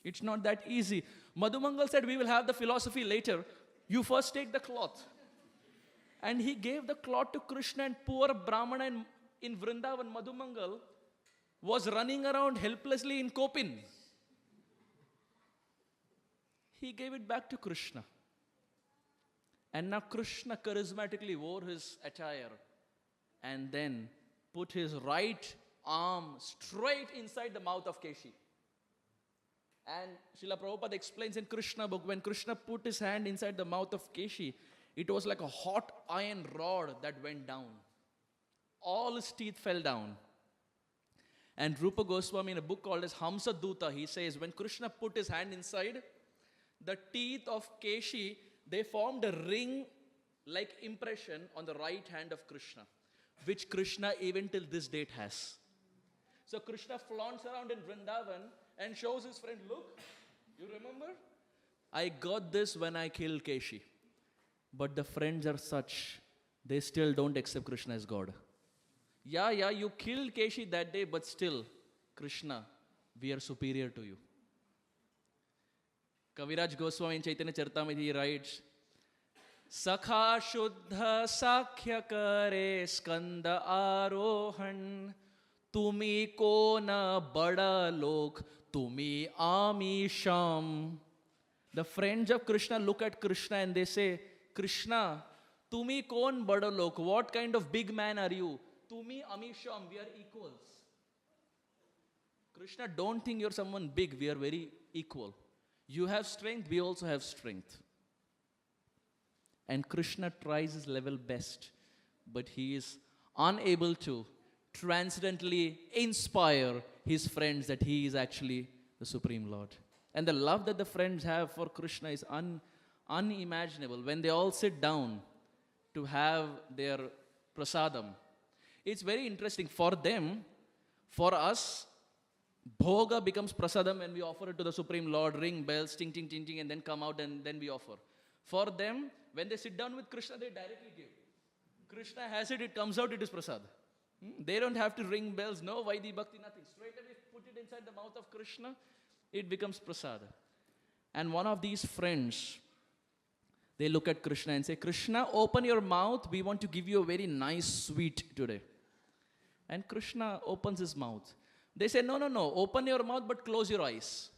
It's not that easy. Madhumangal said, we will have the philosophy later. You first take the cloth. And he gave the cloth to Krishna, and poor Brahmana in Vrindavan, Madhumangal, was running around helplessly in kopin. He gave it back to Krishna. And now Krishna charismatically wore his attire and then put his right arm straight inside the mouth of Keshi. And Srila Prabhupada explains in Krishna book, when Krishna put his hand inside the mouth of Keshi, it was like a hot iron rod that went down. All his teeth fell down. And Rupa Goswami, in a book called as Hamsa Duta, he says, when Krishna put his hand inside, the teeth of Keshi, they formed a ring-like impression on the right hand of Krishna, which Krishna even till this date has. So Krishna flaunts around in Vrindavan and shows his friend, look, you remember? I got this when I killed Keshi. But the friends are such, they still don't accept Krishna as God. Yeah, you killed Keshi that day, but still, Krishna, we are superior to you. Kaviraj Goswami in Chaitanya Charitamrita, he writes, Sakha Shuddha Sakhya Kare Skanda Arohan Tumi ko na bada lok Tumi ami sham. The friends of Krishna look at Krishna and they say, Krishna, Tumi kon bada lok, what kind of big man are you? Tumi ami sham, we are equals. Krishna, don't think you're someone big, we are very equal. You have strength, we also have strength. And Krishna tries his level best, but he is unable to transcendently inspire his friends that he is actually the Supreme Lord. And the love that the friends have for Krishna is unimaginable. When they all sit down to have their prasadam, it's very interesting. For them, for us, bhoga becomes prasadam when we offer it to the Supreme Lord, ring bells, ting, ting, ting, ting, and then come out and then we offer. For them, when they sit down with Krishna, they directly give. Krishna has it, it comes out, it is prasad. They don't have to ring bells, no Vaidhi Bhakti, nothing. Straight away, put it inside the mouth of Krishna, it becomes prasad. And one of these friends, they look at Krishna and say, Krishna, open your mouth, we want to give you a very nice sweet today. And Krishna opens his mouth. They say, no, open your mouth but close your eyes.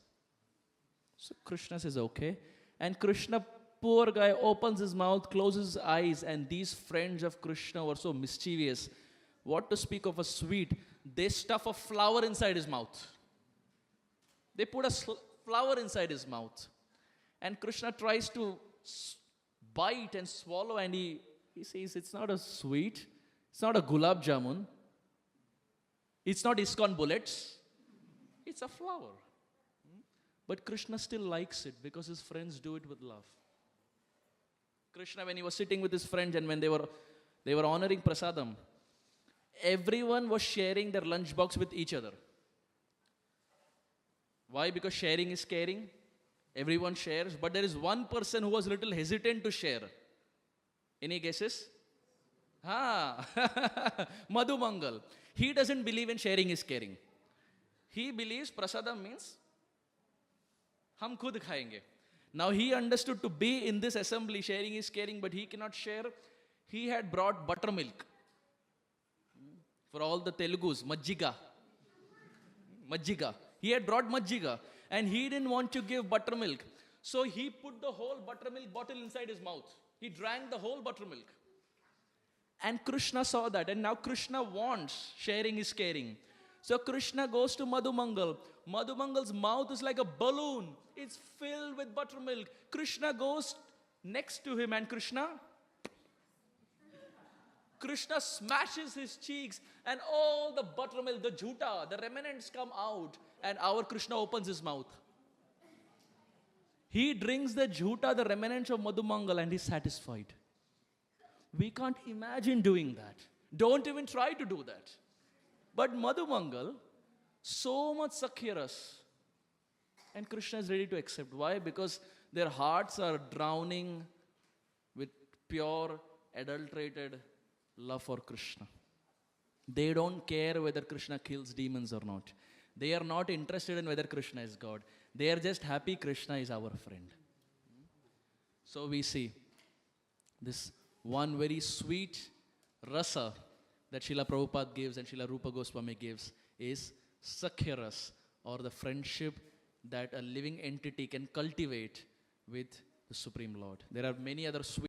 So Krishna says, okay. And Krishna, poor guy, opens his mouth, closes his eyes, and these friends of Krishna were so mischievous. What to speak of a sweet? They stuff a flower inside his mouth. They put a flower inside his mouth. And Krishna tries to bite and swallow, and he says, it's not a sweet, it's not a gulab jamun, it's not ISKCON bullets, it's a flower. But Krishna still likes it because his friends do it with love. Krishna, when he was sitting with his friends and when they were honoring prasadam, everyone was sharing their lunchbox with each other. Why? Because sharing is caring. Everyone shares, but there is one person who was a little hesitant to share. Any guesses? Madhu Mangal. He doesn't believe in sharing is caring. He believes prasadam means hum khud khayenge. Now he understood to be in this assembly, sharing is caring, but he cannot share. He had brought buttermilk. For all the Telugus, majjiga. Majjiga. He had brought majjiga. And he didn't want to give buttermilk. So he put the whole buttermilk bottle inside his mouth. He drank the whole buttermilk. And Krishna saw that. And now Krishna wants sharing is caring. So Krishna goes to Madhu Mangal. Madhu Mangal's mouth is like a balloon. It's filled with buttermilk. Krishna goes next to him and Krishna smashes his cheeks and all the buttermilk, the jhuta, the remnants come out and our Krishna opens his mouth. He drinks the jhuta, the remnants of Madhu Mangal, and he's satisfied. We can't imagine doing that. Don't even try to do that. But Madhu Mangal, so much Sakhya Rasa, and Krishna is ready to accept. Why? Because their hearts are drowning with pure, adulterated love for Krishna. They don't care whether Krishna kills demons or not. They are not interested in whether Krishna is God. They are just happy Krishna is our friend. So we see this one very sweet rasa that Srila Prabhupada gives and Srila Rupa Goswami gives is Sakhya Rasa, or the friendship that a living entity can cultivate with the Supreme Lord. There are many other sweet